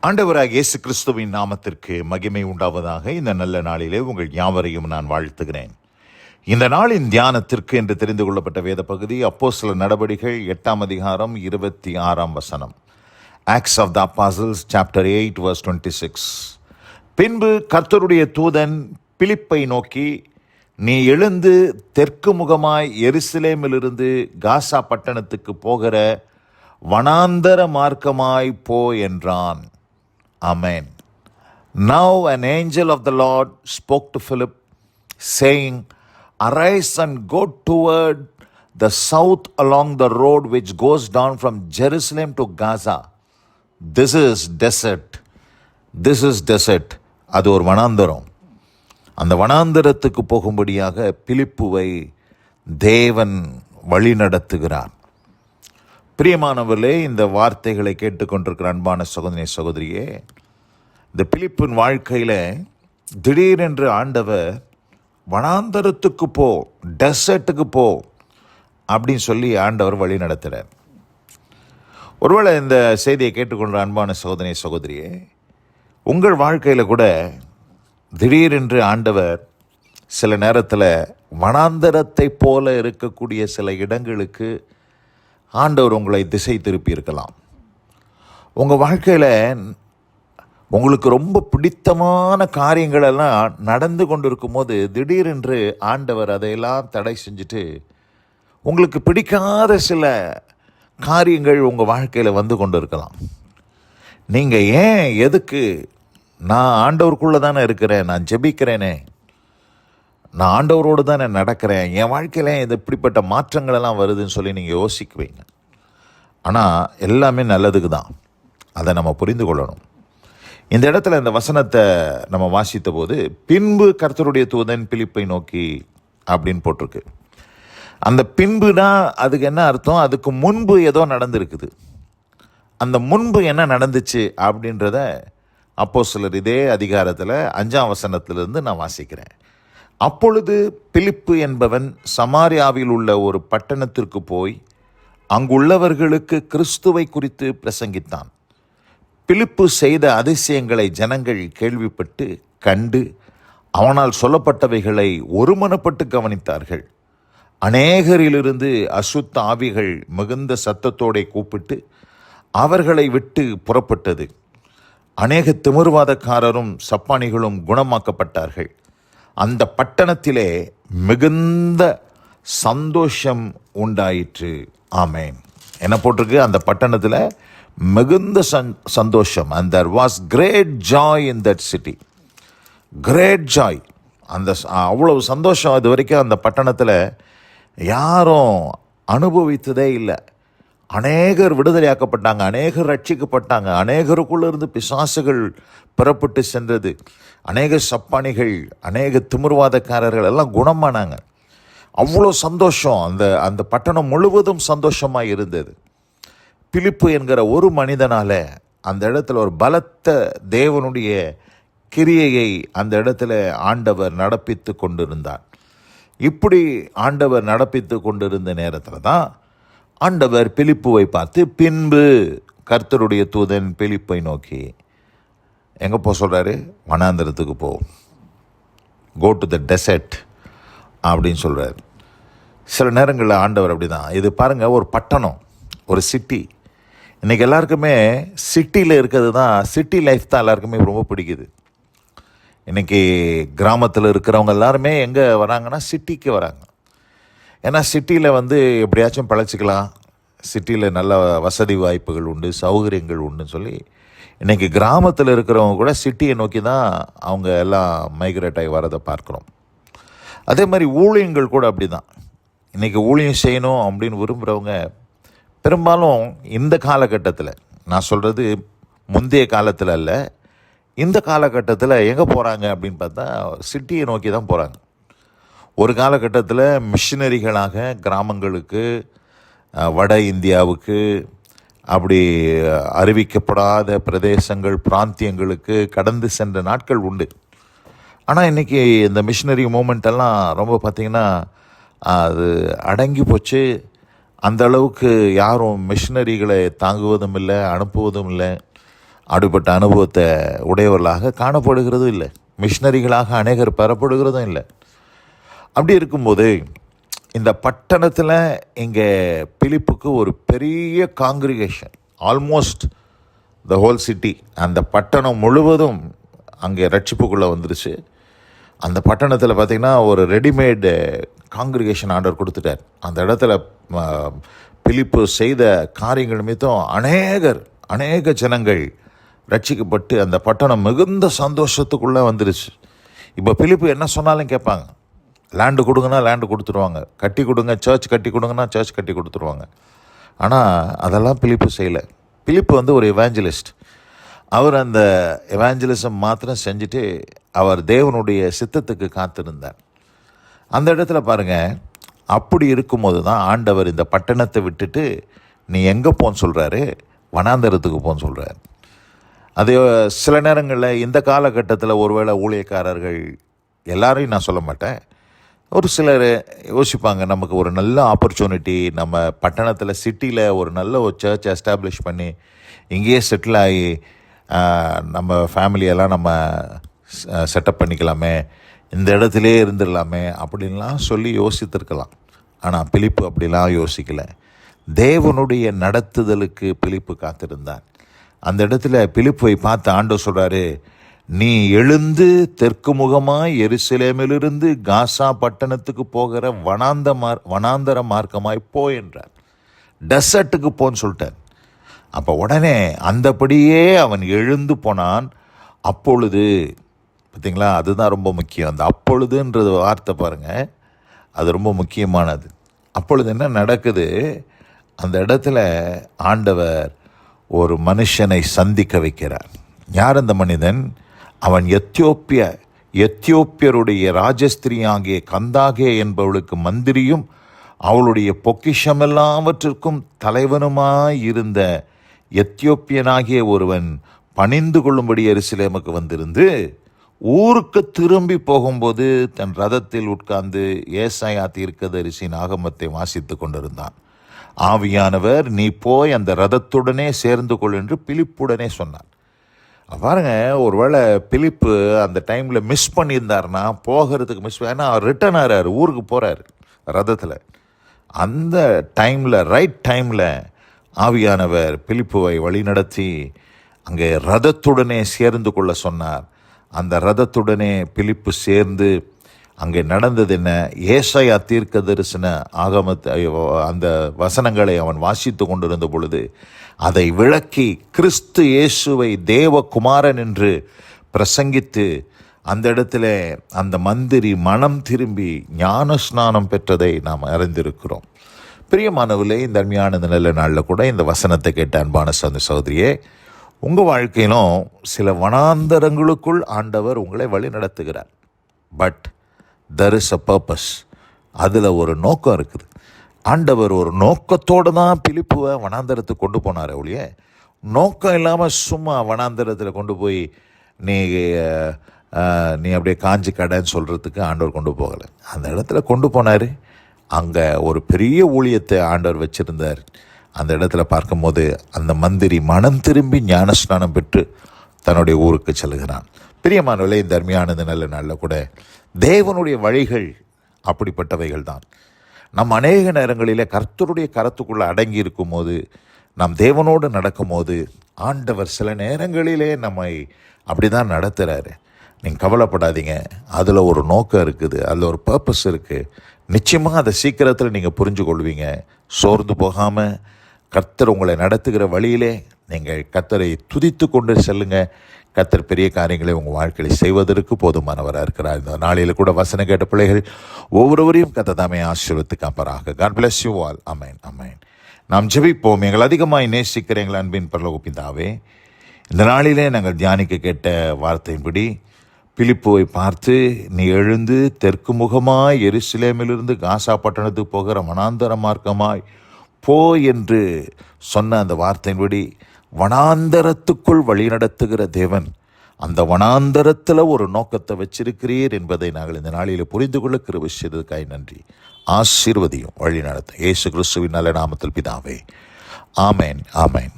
ஆண்டவராக இயேசு கிறிஸ்துவின் நாமத்திற்கு மகிமை உண்டாவதாக. இந்த நல்ல நாளிலே உங்கள் யாவரையும் நான் வாழ்த்துகிறேன். இந்த நாளின் தியானத்திற்கு என்று தெரிந்து கொள்ளப்பட்ட வேத பகுதி அப்போஸ்தலர் நடபடிகள் 8ஆம் அதிகாரம் 26ஆம் வசனம். Acts of the apostles chapter 8 verse 26. பின்பு கர்த்தருடைய தூதன் பிலிப்பை நோக்கி, நீ எழுந்து தெற்கு முகமாய் எருசலேமிலிருந்து காசா பட்டணத்துக்கு போகிற வனாந்தர மார்க்கமாய் போ என்றான். Amen. Now an angel of the Lord spoke to Philip, saying, Arise and go toward the south along the road which goes down from Jerusalem to Gaza. This is desert. This is desert. அது ஒரு வனாந்தரம். அந்த வனாந்தரத்துக்கு போகும்படியாக பிலிப்புவை தேவன் வழி நடத்துகிறார். பிரியமானவர்களே, இந்த வார்த்தைகளை கேட்டுக்கொண்டிருக்கிற அன்பான சகோதரி சகோதரியே, இந்த பிலிப்பின் வாழ்க்கையில் திடீரென்று ஆண்டவர் வனாந்தரத்துக்கு போ, டெசர்ட்டுக்கு போ அப்படின்னு சொல்லி ஆண்டவர் வழி நடத்துகிறார். ஒருவேளை இந்த செய்தியை கேட்டுக்கொண்ட அன்பான சகோதரி சகோதரியே, உங்கள் வாழ்க்கையில் கூட திடீரென்று ஆண்டவர் சில நேரத்தில் வனாந்தரத்தை போல இருக்கக்கூடிய சில இடங்களுக்கு ஆண்டவர் உங்களை திசை திருப்பி இருக்கலாம். உங்கள் வாழ்க்கையில் உங்களுக்கு ரொம்ப பிடித்தமான காரியங்களெல்லாம் நடந்து கொண்டு இருக்கும்போது திடீரென்று ஆண்டவர் அதையெல்லாம் தடை செஞ்சுட்டு உங்களுக்கு பிடிக்காத சில காரியங்கள் உங்கள் வாழ்க்கையில் வந்து கொண்டு இருக்கலாம். நீங்கள் ஏன், எதுக்கு, நான் ஆண்டவருக்குள்ளே தானே இருக்கிறேன், நான் ஜெபிக்கிறேனே, நான் ஆண்டவரோடு தானே நடக்கிறேன், என் வாழ்க்கையில் இது இப்படிப்பட்ட மாற்றங்களெல்லாம் வருதுன்னு சொல்லி நீங்கள் யோசிக்குவீங்க. ஆனால் எல்லாமே நல்லதுக்கு தான். அதை நம்ம புரிந்து கொள்ளணும். இந்த இடத்துல இந்த வசனத்தை நம்ம வாசித்த போது, பின்பு கர்த்தருடைய தூதன் பிலிப்பை நோக்கி அப்படின்னு போட்டிருக்கு. அந்த பின்புனா அதுக்கு என்ன அர்த்தம்? அதுக்கு முன்பு ஏதோ நடந்திருக்குது. அந்த முன்பு என்ன நடந்துச்சு அப்படின்றத அப்போஸ்தலர் இதே அதிகாரத்தில் 5ஆம் வசனத்திலிருந்து நான் வாசிக்கிறேன். அப்பொழுது பிலிப்பு என்பவன் சமாரியாவில் உள்ள ஒரு பட்டணத்திற்கு போய் அங்குள்ளவர்களுக்கு கிறிஸ்துவை குறித்து பிரசங்கித்தான். பிலிப்பு செய்த அதிசயங்களை ஜனங்கள் கேள்விப்பட்டு கண்டு அவனால் சொல்லப்பட்டவைகளை ஒருமனப்பட்டு கவனித்தார்கள். அநேகரிலிருந்து அசுத்த ஆவிகள் மிகுந்த சத்தத்தோടെ கூப்பிட்டு அவர்களை விட்டு புறப்பட்டது. அநேக திமிர்வாதக்காரரும் சப்பானிகளும் குணமாக்கப்பட்டார்கள். அந்த பட்டணத்திலே மிகுந்த சந்தோஷம் உண்டாயிற்று. ஆமேன். என்ன போட்டிருக்கு? அந்த பட்டணத்தில் மிகுந்த சந்தோஷம். and there was great joy in that city. great joy. அந்த அவ்வளவு சந்தோஷம் இது வரைக்கும் அந்த பட்டணத்தில் யாரும் அனுபவித்ததே இல்லை. அநேகர் விடுதலையாக்கப்பட்டாங்க, அநேகர் ரட்சிக்கப்பட்டாங்க, அநேகருக்குள்ளே இருந்து பிசாசுகள் புறப்பட்டு சென்றது, அநேக சப்பானிகள், அநேக திமிர்வாதக்காரர்கள் எல்லாம் குணமானாங்க. அவ்வளோ சந்தோஷம். அந்த பட்டணம் முழுவதும் சந்தோஷமாக இருந்தது. பிலிப்பு என்கிற ஒரு மனிதனால் அந்த இடத்துல ஒரு பலத்த தேவனுடைய கிரியையை அந்த இடத்துல ஆண்டவர் நடப்பித்து கொண்டிருந்தார். இப்படி ஆண்டவர் நடப்பித்து கொண்டிருந்த நேரத்தில் தான் ஆண்டவர் பிலிப்புவை பார்த்து, பின்பு கர்த்தருடைய தூதன் பிலிப்பை நோக்கி எங்கே போக சொல்கிறாரு? வனாந்தரத்துக்கு போ, கோ டு த டெசர்ட் அப்படின்னு சொல்கிறார். சில நேரங்களில் ஆண்டவர் அப்படி தான். இது பாருங்கள், ஒரு பட்டணம், ஒரு சிட்டி. இன்றைக்கி எல்லாருக்குமே சிட்டியில் இருக்கிறது தான், சிட்டி லைஃப் தான் எல்லாருக்குமே ரொம்ப பிடிக்குது. இன்றைக்கி கிராமத்தில் இருக்கிறவங்க எல்லாருமே எங்கே வராங்கன்னா சிட்டிக்கு வராங்க. ஏன்னா சிட்டியில் எப்படியாச்சும் பழச்சிக்கலாம், சிட்டியில் நல்ல வசதி வாய்ப்புகள் உண்டு, சௌகரியங்கள் உண்டுன்னு சொல்லி இன்றைக்கி கிராமத்தில் இருக்கிறவங்க கூட சிட்டியை நோக்கி தான் அவங்க எல்லாம் மைக்ரேட் ஆகி வரதை பார்க்குறோம். அதே மாதிரி ஊழியங்கள் கூட அப்படி தான். இன்றைக்கி ஊழியம் செய்யணும் அப்படின்னு விரும்புகிறவங்க பெரும்பாலும் இந்த காலகட்டத்தில், நான் சொல்கிறது முந்தைய காலத்தில் அல்ல, இந்த காலகட்டத்தில் எங்கே போகிறாங்க அப்படின்னு பார்த்தா சிட்டியை நோக்கி தான் போகிறாங்க. ஒரு காலகட்டத்தில் மிஷினரிகளாக கிராமங்களுக்கு, வட இந்தியாவுக்கு, அப்படி அறிவிக்கப்படாத பிரதேசங்கள், பிராந்தியங்களுக்கு கடந்து சென்ற நாட்கள் உண்டு. ஆனால் இன்றைக்கி இந்த மிஷினரி மூமெண்ட் எல்லாம் ரொம்ப பார்த்திங்கன்னா அது அடங்கி போச்சு. அந்த அளவுக்கு யாரும் மிஷினரிகளை தாங்குவதும் இல்லை, அனுப்புவதும் இல்லை. அப்படிப்பட்ட அனுபவத்தை உடையவர்களாக காணப்படுகிறதும் இல்லை. மிஷினரிகளாக அநேகர் பெறப்படுகிறதும் இல்லை. அப்படி இருக்கும்போது இந்த பட்டணத்தில் இங்கே பிலிப்புக்கு ஒரு பெரிய congregation, almost the whole city, அந்த பட்டணம் முழுவதும் அங்கே ரட்சிப்புக்குள்ளே வந்துருச்சு. அந்த பட்டணத்தில் பார்த்திங்கன்னா ஒரு ரெடிமேடு காங்கிரிகேஷன் ஆர்டர் கொடுத்துட்டார். அந்த இடத்துல பிலிப்பு செய்த காரியங்கள் மீதும் அநேக ஜனங்கள் ரட்சிக்கப்பட்டு அந்த பட்டணம் மிகுந்த சந்தோஷத்துக்குள்ளே வந்துருச்சு. இப்போ பிலிப்பு என்ன சொன்னாலும் கேட்பாங்க. லேண்டு கொடுங்கன்னா லேண்டு கொடுத்துருவாங்க, கட்டி கொடுங்க, சர்ச் கட்டி கொடுங்கன்னா சர்ச் கட்டி கொடுத்துருவாங்க. ஆனால் அதெல்லாம் பிலிப்பு செய்யலை. பிலிப்பு ஒரு எவாஞ்சலிஸ்ட். அவர் அந்த எவாஞ்சலிசம் மாத்திரம் செஞ்சுட்டு அவர் தேவனுடைய சித்தத்துக்கு காத்திருந்தார். அந்த இடத்துல பாருங்கள், அப்படி இருக்கும்போது தான் ஆண்டவர் இந்த பட்டணத்தை விட்டுட்டு நீ எங்கே போன்னு சொல்கிறாரு, வனாந்தரத்துக்கு போன்னு சொல்கிறார். அது சில நேரங்களில் இந்த காலகட்டத்தில் ஒருவேளை ஊழியக்காரர்கள் எல்லாரையும் நான் சொல்ல மாட்டேன், ஒரு சிலர் யோசிப்பாங்க, நமக்கு ஒரு நல்ல ஆப்பர்ச்சுனிட்டி, நம்ம பட்டணத்தில் சிட்டியில் ஒரு நல்ல ஒரு சர்ச் எஸ்டாப்ளிஷ் பண்ணி இங்கேயே செட்டில் ஆகி நம்ம ஃபேமிலியெல்லாம் நம்ம செட்டப் பண்ணிக்கலாமே, இந்த இடத்துலே இருந்துடலாமே அப்படின்லாம் சொல்லி யோசித்திருக்கலாம். ஆனால் பிலிப்பு அப்படிலாம் யோசிக்கலை. தேவனுடைய நடத்துதலுக்கு பிலிப்பு காத்திருந்தான். அந்த இடத்துல பிலிப்பை பார்த்து ஆண்டவர் சொல்கிறாரு, நீ எழுந்து தெற்கு முகமாய் எருசலேமிலிருந்து காசா பட்டணத்துக்கு போகிற வனாந்தர மார்க்கமாய் போ என்றார். டெசர்ட்டுக்கு போன்னு சொல்லிட்டார். அப்போ உடனே அந்தபடியே அவன் எழுந்து போனான். அப்பொழுது பார்த்திங்களா, அதுதான் ரொம்ப முக்கியம். அந்த அப்பொழுதுன்றது வார்த்தை பாருங்கள், அது ரொம்ப முக்கியமானது. அப்பொழுது என்ன நடக்குது, அந்த இடத்துல ஆண்டவர் ஒரு மனுஷனை சந்திக்க வைக்கிறார். யார் அந்த மனிதன்? அவன் எத்தியோப்பியருடைய ராஜஸ்திரி ஆகிய கந்தாகே என்பவளுக்கு மந்திரியும் அவளுடைய பொக்கிஷமெல்லாவற்றிற்கும் தலைவனுமாயிருந்த எத்தியோப்பியனாகிய ஒருவன் பணிந்து கொள்ளும்படி எருசலேமுக்கு வந்திருந்து ஊருக்கு திரும்பி போகும்போது தன் ரதத்தில் உட்கார்ந்து ஏசாயா தீர்க்கதரிசியின் ஆகமத்தை வாசித்து கொண்டிருந்தான். ஆவியானவர், நீ போய் அந்த ரதத்துடனே சேர்ந்து கொள் என்று பிலிப்புடனே சொன்னார். பாருங்க, ஒருவேளை பிலிப்பு அந்த டைமில் மிஸ் பண்ணியிருந்தார்னா, போகிறதுக்கு ஏன்னா அவர் ரிட்டர்ன் ஆகிறார், ஊருக்கு போகிறார் ரதத்தில். அந்த டைமில், ரைட் டைமில் ஆவியானவர் பிலிப்புவை வழிநடத்தி அங்கே ரதத்துடனே சேர்ந்து கொள்ள சொன்னார். அந்த ரதத்துடனே பிலிப்பு சேர்ந்து அங்கே நடந்தது என்ன, ஏசாயா தீர்க்க தரிசன ஆகமத்தை, அந்த வசனங்களை அவன் வாசித்து கொண்டிருந்த பொழுது அதை விளக்கி கிறிஸ்து இயேசுவை தேவகுமாரன் என்று பிரசங்கித்து அந்த இடத்துல அந்த மந்திரி மனம் திரும்பி ஞான ஸ்நானம் பெற்றதை நாம் அறிந்திருக்கிறோம். பிரியமானவர்களே, இந்த அருமையான இந்த நல்ல நாளில் கூட இந்த வசனத்தை கேட்ட அன்பான சகோதரியே, உங்கள் வாழ்க்கையிலும் சில வனாந்தரங்களுக்குள் ஆண்டவர் உங்களை வழி நடத்துகிறார். But there is a purpose. அதில் ஒரு நோக்கம் இருக்குது. ஆண்டவர் ஒரு நோக்கத்தோடு தான் பிலிப்புவை வனாந்தரத்துக்கு கொண்டு போனார். ஒழிய நோக்கம் இல்லாமல் சும்மா வனாந்தரத்தில் கொண்டு போய் நீ அப்படியே காஞ்சி கடைன்னு சொல்கிறதுக்கு ஆண்டவர் கொண்டு போகலை. அந்த இடத்துல கொண்டு போனார். அங்கே ஒரு பெரிய ஊழியத்தை ஆண்டவர் வச்சுருந்தார். அந்த இடத்துல பார்க்கும்போது அந்த மந்திரி மனம் திரும்பி ஞானஸ்நானம் பெற்று தன்னுடைய ஊருக்கு செல்கிறான். பிரியமானவர்களே, இந்த அருமையானது நல்ல நாளில் கூட தேவனுடைய வழிகள் அப்படிப்பட்டவைகள் தான். நம் அநேக நேரங்களிலே கர்த்தருடைய கரத்துக்குள்ளே அடங்கி இருக்கும் போது, நாம் தேவனோடு நடக்கும் போது ஆண்டவர் சில நேரங்களிலே நம்மை அப்படி தான் நடத்துகிறாரு. நீங்கள் கவலைப்படாதீங்க, அதில் ஒரு நோக்கம் இருக்குது, அதில் ஒரு பர்பஸ் இருக்குது. நிச்சயமாக அதை சீக்கிரத்தில் நீங்கள் புரிஞ்சு கொள்வீங்க. சோர்ந்து போகாமல் கர்த்தர் உங்களை நடத்துகிற வழியிலே நீங்கள் கர்த்தரை துதித்து கொண்டு செல்லுங்கள். கர்த்தர் பெரிய காரியங்களை உங்கள் வாழ்க்கையில் செய்வதற்கு போதுமானவராக இருக்கிறார். இந்த நாளில் கூட வசனம் கேட்ட பிள்ளைகள் ஒவ்வொருவரையும் கர்த்தர் தாமே ஆசீர்வதித்து காப்பாராக. God bless you all. அமேன், அமேன். நாம் ஜெபிப்போம். எங்கள் அதிகமாய் நேசிக்கிற எங்கள் அன்பின் பரலோக பிதாவே, இந்த நாளிலே நாங்கள் தியானிக்க கேட்ட வார்த்தையின்படி பிலிப்புவை பார்த்து, நீ எழுந்து தெற்கு முகமாய் எருசலேமிலிருந்து காசா பட்டணத்துக்கு போகிற வனாந்தர மார்க்கமாய் போ என்று சொன்ன அந்த வார்த்தையின்படி வனாந்தரத்துக்குள் வழி நடத்துகிற தேவன், அந்த வனாந்தரத்தில் ஒரு நோக்கத்தை வச்சிருக்கிறீர் என்பதை நாங்கள் இந்த நாளில் புரிந்து கொள்ள கிருபை செய்ததற்காக நன்றி. ஆசீர்வதியும், வழி நடத்தும். இயேசு கிறிஸ்துவின் நல்ல நாமத்தில் பிதாவே, ஆமேன், ஆமேன்.